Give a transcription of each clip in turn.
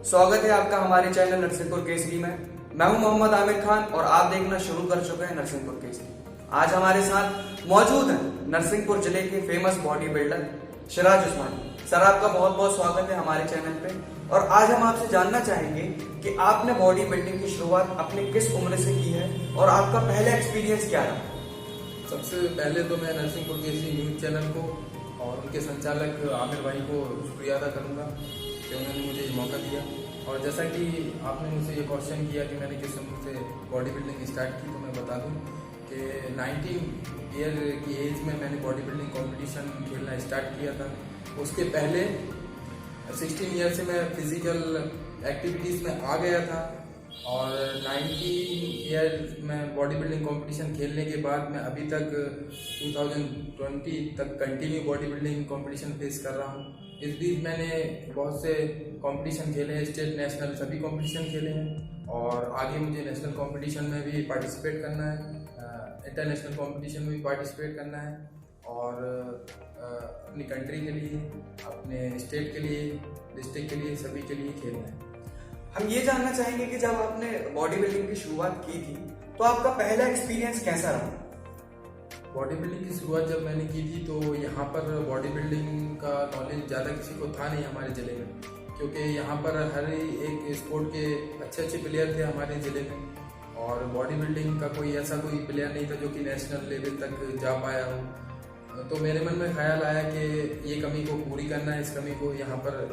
स्वागत है आपका हमारे चैनल नरसिंहपुर केसरी में। मैं हूं मोहम्मद आमिर खान और आप देखना शुरू कर चुके हैं नरसिंहपुर केसरी। आज हमारे साथ मौजूद हैं नरसिंहपुर जिले के फेमस बॉडी बिल्डर सिराज उस्मानी। सर, आपका बहुत बहुत स्वागत है हमारे चैनल पे। और आज हम आपसे जानना चाहेंगे कि आपने बॉडी बिल्डिंग की शुरुआत अपने किस उम्र से की है और आपका पहला एक्सपीरियंस क्या रहा? सबसे पहले तो मैं नरसिंहपुर केसरी न्यूज चैनल को और उनके संचालक आमिर भाई को शुक्रिया अदा करूंगा कि उन्होंने मुझे ये मौका दिया। और जैसा कि आपने मुझसे ये क्वेश्चन किया कि मैंने किस उम्र से बॉडी बिल्डिंग स्टार्ट की, तो मैं बता दूं कि 19 ईयर की एज में मैंने बॉडी बिल्डिंग कॉम्पिटिशन खेलना स्टार्ट किया था। उसके पहले 16 ईयर से मैं फिजिकल एक्टिविटीज़ में आ गया था और 19 ईयर में बॉडी बिल्डिंग कंपटीशन खेलने के बाद मैं अभी तक 2020 तक continue body building competition face कर रहा हूँ। इस बीच मैंने बहुत से कंपटीशन खेले हैं, स्टेट नेशनल सभी कंपटीशन खेले हैं और आगे मुझे नेशनल कंपटीशन में भी पार्टिसिपेट करना है, इंटरनेशनल कंपटीशन में भी पार्टिसिपेट करना है और अपनी कंट्री के लिए, अपने स्टेट के लिए, डिस्ट्रिक्ट के लिए, सभी के लिए खेलना है। हम ये जानना चाहेंगे कि जब आपने बॉडी बिल्डिंग की शुरुआत की थी तो आपका पहला एक्सपीरियंस कैसा रहा? बॉडी बिल्डिंग की शुरुआत जब मैंने की थी तो यहाँ पर बॉडी बिल्डिंग का नॉलेज ज़्यादा किसी को था नहीं हमारे ज़िले में, क्योंकि यहाँ पर हर एक स्पोर्ट के अच्छे अच्छे प्लेयर थे हमारे ज़िले में और बॉडी बिल्डिंग का ऐसा कोई प्लेयर नहीं था जो कि नेशनल लेवल तक जा पाया हो। तो मेरे मन में ख्याल आया कि ये कमी को पूरी करना है, इस कमी को यहाँ पर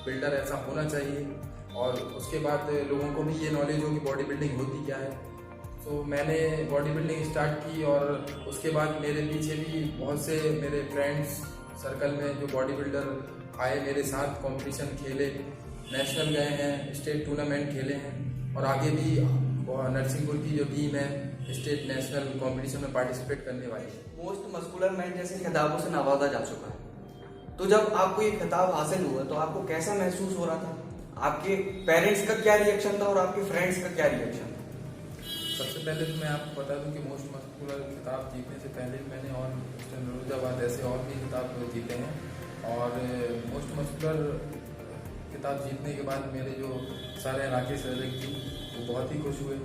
बिल्डर ऐसा होना चाहिए और उसके बाद लोगों को भी ये नॉलेज हो कि बॉडी बिल्डिंग होती क्या है। तो मैंने बॉडी बिल्डिंग स्टार्ट की और उसके बाद मेरे पीछे भी बहुत से मेरे फ्रेंड्स सर्कल में जो बॉडी बिल्डर आए, मेरे साथ कंपटीशन खेले, नेशनल गए हैं, स्टेट टूर्नामेंट खेले हैं और आगे भी नरसिंहपुर की जो टीम है स्टेट नेशनल कंपटीशन में पार्टिसिपेट करने वाली है। मोस्ट मस्कुलर मैन जैसे खिताबों से नवाजा जा चुका है, तो जब आपको ये खिताब हासिल हुआ तो आपको कैसा महसूस हो रहा था? आपके पेरेंट्स का क्या रिएक्शन था और आपके फ्रेंड्स का क्या रिएक्शन था? सबसे पहले तो मैं आपको बता दूं कि मोस्ट मस्कुलर खिताब जीतने से पहले मैंने और फिरोजाबाद ऐसे और भी खिताब जीते हैं और मोस्ट मस्कुलर खिताब जीतने के बाद मेरे जो सारे इलाके से अलग थी वो बहुत ही खुश हुए।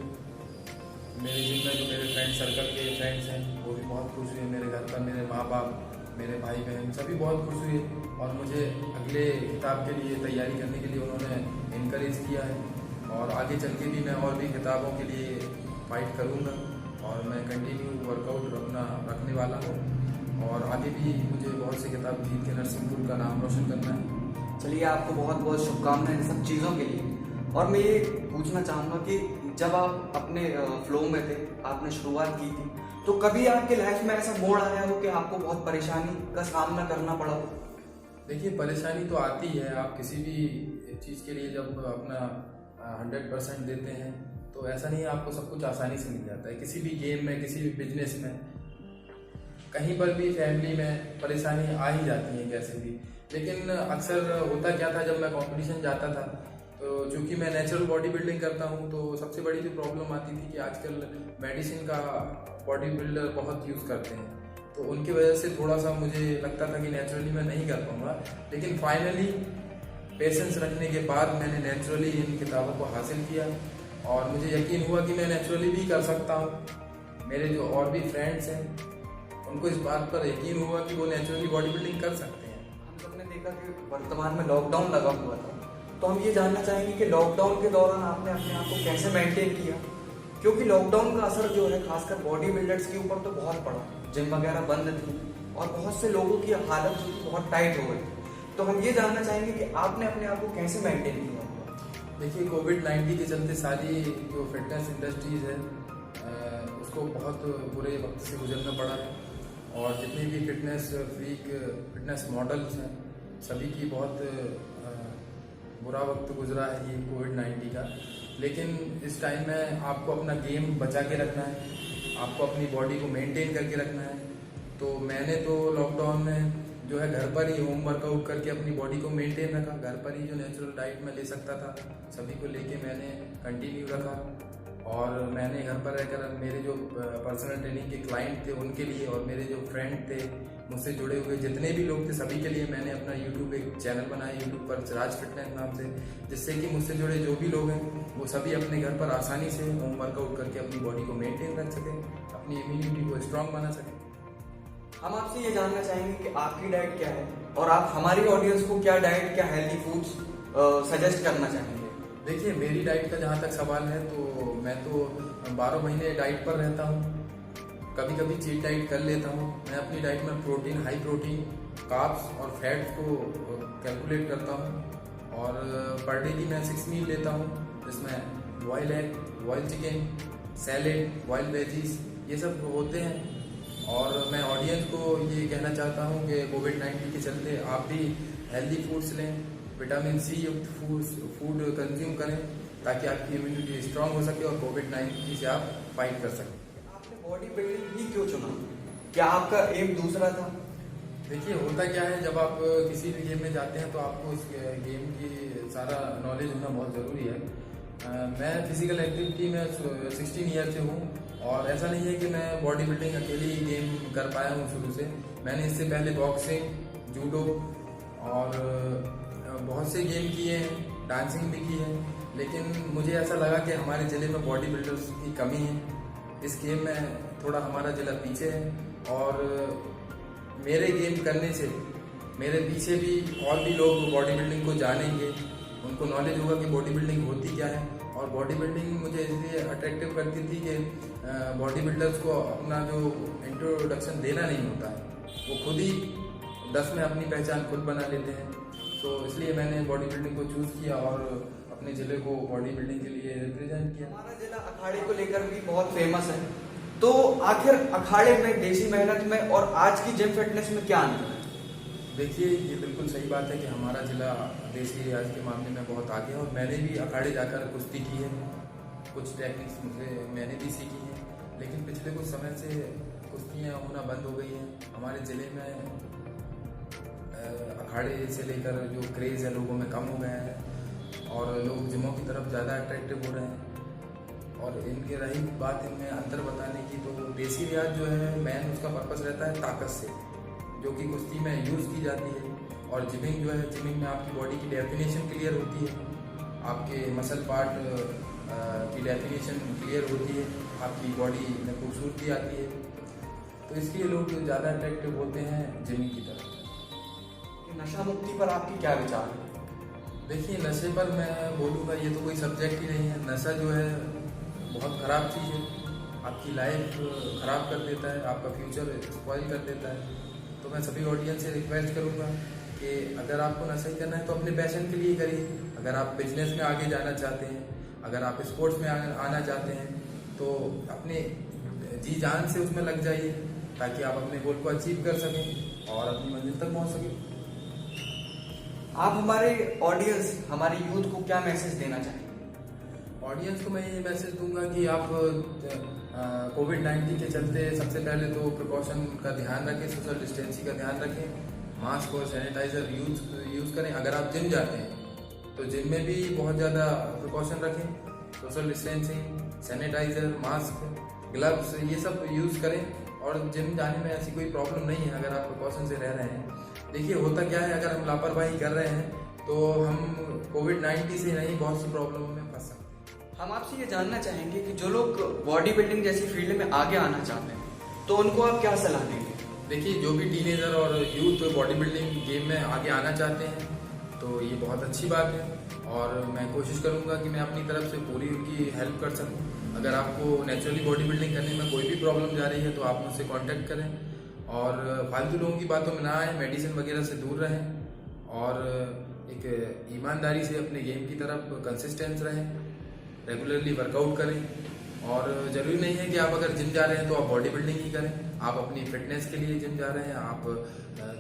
मेरे जिनमें जो मेरे फ्रेंड सर्कल के फ्रेंड्स हैं वो भी बहुत खुश हुए। मेरे घर पर मेरे माँ बाप, मेरे भाई बहन सभी बहुत खुश हुए और मुझे अगले खिताब के लिए तैयारी करने के लिए उन्होंने इनकरेज किया है और आगे चल के भी मैं और भी खिताबों के लिए फाइट करूँगा और मैं कंटिन्यू वर्कआउट रखने वाला हूँ और आगे भी मुझे बहुत से खिताब जीत के नरसिंहपुर का नाम रोशन करना है। चलिए, आपको बहुत बहुत शुभकामनाएं इन सब चीज़ों के लिए। और मैं ये पूछना चाहूँगा कि जब आप अपने फ्लो में थे, आपने शुरुआत की थी, तो कभी आपके लाइफ में ऐसा मोड़ आया हो कि आपको बहुत परेशानी का सामना करना पड़ा हो? देखिए, परेशानी तो आती है। आप किसी भी चीज़ के लिए जब अपना 100% देते हैं तो ऐसा नहीं है आपको सब कुछ आसानी से मिल जाता है। किसी भी गेम में, किसी भी बिजनेस में, कहीं पर भी फैमिली में परेशानी आ ही जाती है कैसे भी। लेकिन अक्सर होता क्या था, जब मैं कंपटीशन जाता था तो चूँकि मैं नेचुरल बॉडी बिल्डिंग करता हूँ तो सबसे बड़ी जो प्रॉब्लम आती थी कि आजकल मेडिसिन का बॉडी बिल्डर बहुत यूज़ करते हैं, तो उनकी वजह से थोड़ा सा मुझे लगता था कि नेचुरली मैं नहीं कर पाऊँगा। लेकिन फाइनली पेशेंस रखने के बाद मैंने नेचुरली इन किताबों को हासिल किया और मुझे यकीन हुआ कि मैं नेचुरली भी कर सकता हूँ। मेरे जो और भी फ्रेंड्स हैं उनको इस बात पर यकीन हुआ कि वो नेचुरली बॉडी बिल्डिंग कर सकते हैं। हम सबने देखा कि वर्तमान में लॉकडाउन लगा हुआ था, तो हम ये जानना चाहेंगे कि लॉकडाउन के दौरान आपने अपने आप को कैसे मेंटेन किया? क्योंकि लॉकडाउन का असर जो है खासकर बॉडी बिल्डर्स के ऊपर तो बहुत पड़ा। जिम वगैरह बंद थी और बहुत से लोगों की हालत जो थी बहुत टाइट हो गई। तो हम ये जानना चाहेंगे कि आपने अपने आप को कैसे मेंटेन किया? देखिए, कोविड-19 के चलते सारी जो फिटनेस इंडस्ट्रीज है उसको बहुत बुरे वक्त से गुजरना पड़ा है और जितने भी फिटनेस मॉडल्स हैं सभी की बहुत बुरा वक्त गुजरा है ये कोविड-19 का। लेकिन इस टाइम में आपको अपना गेम बचा के रखना है, आपको अपनी बॉडी को मेंटेन करके रखना है। तो मैंने तो लॉकडाउन में जो है घर पर ही होम वर्कआउट करके अपनी बॉडी को मेंटेन रखा। घर पर ही जो नेचुरल डाइट में ले सकता था सभी को लेके मैंने कंटिन्यू रखा और मैंने घर पर रहकर मेरे जो पर्सनल ट्रेनिंग के क्लाइंट थे उनके लिए और मेरे जो फ्रेंड थे मुझसे जुड़े हुए जितने भी लोग थे सभी के लिए मैंने अपना यूट्यूब एक चैनल बनाया यूट्यूब पर राज फिटनेस नाम से, जिससे कि मुझसे जुड़े जो भी लोग हैं वो सभी अपने घर पर आसानी से होम वर्कआउट करके अपनी बॉडी को मेंटेन रख सकें, अपनी इम्यूनिटी को स्ट्रांग बना सकें। हम आपसे ये जानना चाहेंगे कि आपकी डाइट क्या है और आप हमारी ऑडियंस को क्या डाइट, क्या हेल्दी फूड्स सजेस्ट करना चाहेंगे। देखिए, मेरी डाइट का जहाँ तक सवाल है तो मैं तो 12 महीने डाइट पर रहता हूँ, कभी कभी चीट डाइट कर लेता हूँ। मैं अपनी डाइट में प्रोटीन, हाई प्रोटीन, कार्ब्स और फैट्स को कैलकुलेट करता हूँ और पर डे की मैं 6 मील लेता हूँ, जिसमें boil egg, boil chicken, salad, boil veggies ये सब होते हैं। और मैं ऑडियंस को ये कहना चाहता हूँ कि कोविड-19 के चलते आप भी हेल्दी फूड्स लें, विटामिन सी युक्त फूड कंज्यूम करें ताकि आपकी इम्यूनिटी स्ट्रांग हो सके और कोविड-19 से आप फाइट कर सकें। आपने बॉडी बिल्डिंग ही क्यों चुना? क्या आपका एम दूसरा था? देखिए, होता क्या है, जब आप किसी भी गेम में जाते हैं तो आपको उस गेम की सारा नॉलेज होना बहुत ज़रूरी है। मैं फिजिकल एक्टिविटी में 16 ईयर से हूँ और ऐसा नहीं है कि मैं बॉडी बिल्डिंग अकेली ही गेम कर पाया हूँ शुरू से। मैंने इससे पहले बॉक्सिंग, जूडो और बहुत से गेम किए हैं, डांसिंग भी की है, लेकिन मुझे ऐसा लगा कि हमारे ज़िले में बॉडी बिल्डर्स की कमी है। इस गेम में थोड़ा हमारा ज़िला पीछे है और मेरे गेम करने से मेरे पीछे भी और भी लोग बॉडी बिल्डिंग को जानेंगे, उनको नॉलेज होगा कि बॉडी बिल्डिंग होती क्या है। और बॉडी बिल्डिंग मुझे इसलिए अट्रैक्टिव करती थी कि बॉडी बिल्डर्स को अपना जो इंट्रोडक्शन देना नहीं होता है, वो खुद ही 10 में अपनी पहचान खुद बना लेते हैं। तो इसलिए मैंने बॉडी बिल्डिंग को चूज़ किया और अपने ज़िले को बॉडी बिल्डिंग के लिए रिप्रेजेंट किया। हमारा जिला अखाड़े को लेकर भी बहुत फेमस है, तो आखिर अखाड़े में देसी मेहनत में और आज की जिम फिटनेस में क्या अंतर है? देखिए, ये बिल्कुल सही बात है कि हमारा जिला देसी रियाज के मामले में बहुत आगे है और मैंने भी अखाड़े जाकर कुश्ती की है, कुछ टेक्निक्स मुझे मैंने भी सीखी है, लेकिन पिछले कुछ समय से कुश्तियाँ होना बंद हो गई हैं। हमारे ज़िले में अखाड़े से लेकर जो क्रेज़ है लोगों में कम हो गया है और लोग जिमों की तरफ ज़्यादा अट्रैक्टिव हो रहे हैं। और इनके रही बात इनमें अंतर बताने की, तो देसी रियाज जो है मेन उसका पर्पस रहता है ताकत से, जो कि कुश्ती में यूज़ की जाती है। और जिमिंग जो है, जिमिंग में आपकी बॉडी की डेफिनेशन क्लियर होती है, आपके मसल पार्ट की डेफिनेशन क्लियर होती है, आपकी बॉडी में खूबसूरती आती है, तो इसलिए लोग ज़्यादा अट्रैक्टिव होते हैं जिमिंग की तरफ। नशा मुक्ति पर आपकी क्या विचार है? देखिए, नशे पर मैं बोलूँगा ये तो कोई सब्जेक्ट ही नहीं है। नशा जो है बहुत ख़राब चीज़ है, आपकी लाइफ ख़राब कर देता है, आपका फ्यूचर स्पॉइल कर देता है। तो मैं सभी ऑडियंस से रिक्वेस्ट करूँगा कि अगर आपको नशा ही करना है तो अपने पैशन के लिए करिए। अगर आप बिजनेस में आगे जाना चाहते हैं, अगर आप स्पोर्ट्स में आना चाहते हैं, तो अपने जी जान से उसमें लग जाइए ताकि आप अपने गोल को अचीव कर सकें और अपनी मंजिल तक पहुँच सकें। आप हमारे ऑडियंस, हमारे यूथ को क्या मैसेज देना चाहेंगे? ऑडियंस को मैं ये मैसेज दूंगा कि आप कोविड-19 के चलते सबसे पहले तो प्रिकॉशन का ध्यान रखें, सोशल डिस्टेंसिंग का ध्यान रखें, मास्क और सैनिटाइजर यूज़ करें। अगर आप जिम जाते हैं तो जिम में भी बहुत ज़्यादा प्रिकॉशन रखें, social distancing, sanitiser, mask, gloves ये सब यूज़ करें। और जिम जाने में ऐसी कोई प्रॉब्लम नहीं है अगर आप प्रिकॉशन से रह रहे हैं। देखिए, होता क्या है, अगर हम लापरवाही कर रहे हैं तो हम कोविड-19 से नहीं बहुत सी प्रॉब्लमों में फंस सकते हैं। हम आपसे ये जानना चाहेंगे कि जो लोग बॉडी बिल्डिंग जैसी फील्ड में आगे आना चाहते हैं तो उनको आप क्या सलाह देंगे? देखिए, जो भी टीनेजर और यूथ बॉडी बिल्डिंग गेम में आगे आना चाहते हैं तो ये बहुत अच्छी बात है और मैं कोशिश करूंगा कि मैं अपनी तरफ से पूरी उनकी हेल्प कर सकूं। अगर आपको नेचुरली बॉडी बिल्डिंग करने में कोई भी प्रॉब्लम जा रही है तो आप मुझसे कांटेक्ट करें और फालतू लोगों की बातों में ना आए, मेडिसिन वगैरह से दूर रहें और एक ईमानदारी से अपने गेम की तरफ कंसिस्टेंस रहें, रेगुलरली वर्कआउट करें। और ज़रूरी नहीं है कि आप अगर जिम जा रहे हैं तो आप बॉडी बिल्डिंग ही करें, आप अपनी फिटनेस के लिए जिम जा रहे हैं, आप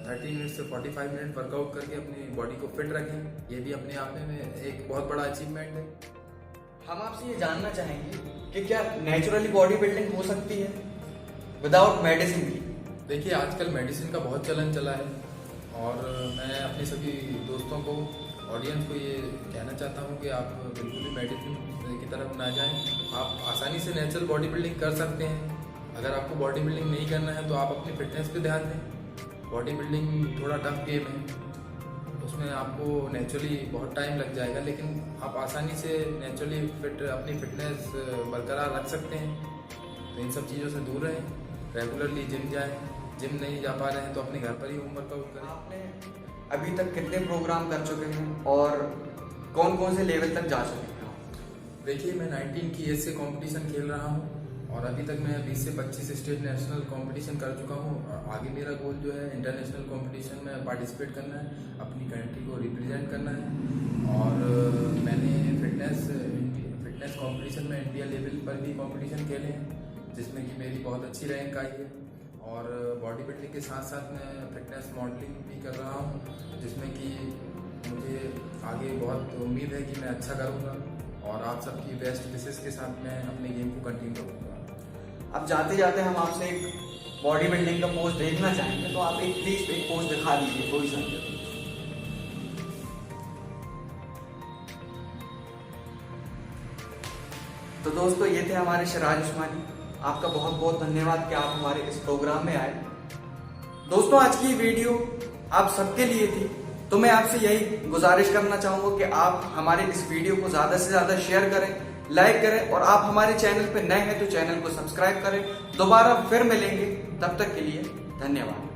30 मिनट से 45 मिनट वर्कआउट करके अपनी बॉडी को फिट रखें। ये भी अपने आप में एक बहुत बड़ा अचीवमेंट है। हम आपसे ये जानना चाहेंगे कि क्या नेचुरली बॉडी बिल्डिंग हो सकती है विदाउट मेडिसिन की? देखिए, आजकल मेडिसिन का बहुत चलन चला है और मैं अपने सभी दोस्तों को, ऑडियंस को ये कहना चाहता हूँ कि आप बिल्कुल भी मेडिसिन की तरफ ना जाएं। आप आसानी से नेचुरल बॉडी बिल्डिंग कर सकते हैं। अगर आपको बॉडी बिल्डिंग नहीं करना है तो आप अपनी फिटनेस पे ध्यान दें। बॉडी बिल्डिंग थोड़ा टफ गेम है, उसमें आपको नेचुरली बहुत टाइम लग जाएगा, लेकिन आप आसानी से नेचुरली अपनी फिटनेस बरकरार रख सकते हैं। तो इन सब चीज़ों से दूर रहें, रेगुलरली जिम जाएं। जिम नहीं जा पा रहे हैं तो अपने घर पर ही होम वर्कआउट करें। आपने अभी तक कितने प्रोग्राम कर चुके हैं और कौन कौन से लेवल तक जा चुके हैं? देखिए, मैं 19 की एज से कंपटीशन खेल रहा हूँ और अभी तक मैं 20 से 25 स्टेट नेशनल कंपटीशन कर चुका हूँ। आगे मेरा गोल जो है इंटरनेशनल कंपटीशन में पार्टिसिपेट करना है, अपनी कंट्री को रिप्रेजेंट करना है। और मैंने फिटनेस कंपटीशन में इंडिया लेवल पर भी कंपटीशन खेले हैं, जिसमें कि मेरी बहुत अच्छी रैंक आई है। और बॉडी बिल्डिंग के साथ साथ मैं फिटनेस मॉडलिंग भी कर रहा हूँ, जिसमें कि मुझे आगे बहुत उम्मीद है कि मैं अच्छा करूँगा और आप सबकी बेस्ट विशेष के साथ मैं अपने गेम को कंटिन्यू करूँगा। अब जाते जाते हम आपसे एक बॉडी बिल्डिंग का पोस्ट देखना चाहेंगे, तो आप एक प्लीज एक पोस्ट दिखा दीजिए कोई सा। तो दोस्तों, ये थे हमारे सिराज उस्मानी। आपका बहुत बहुत धन्यवाद कि आप हमारे इस प्रोग्राम में आए। दोस्तों, आज की वीडियो आप सबके लिए थी, तो मैं आपसे यही गुजारिश करना चाहूंगा कि आप हमारे इस वीडियो को ज्यादा से ज्यादा शेयर करें, लाइक करें, और आप हमारे चैनल पर नए हैं तो चैनल को सब्सक्राइब करें। दोबारा फिर मिलेंगे, तब तक के लिए धन्यवाद।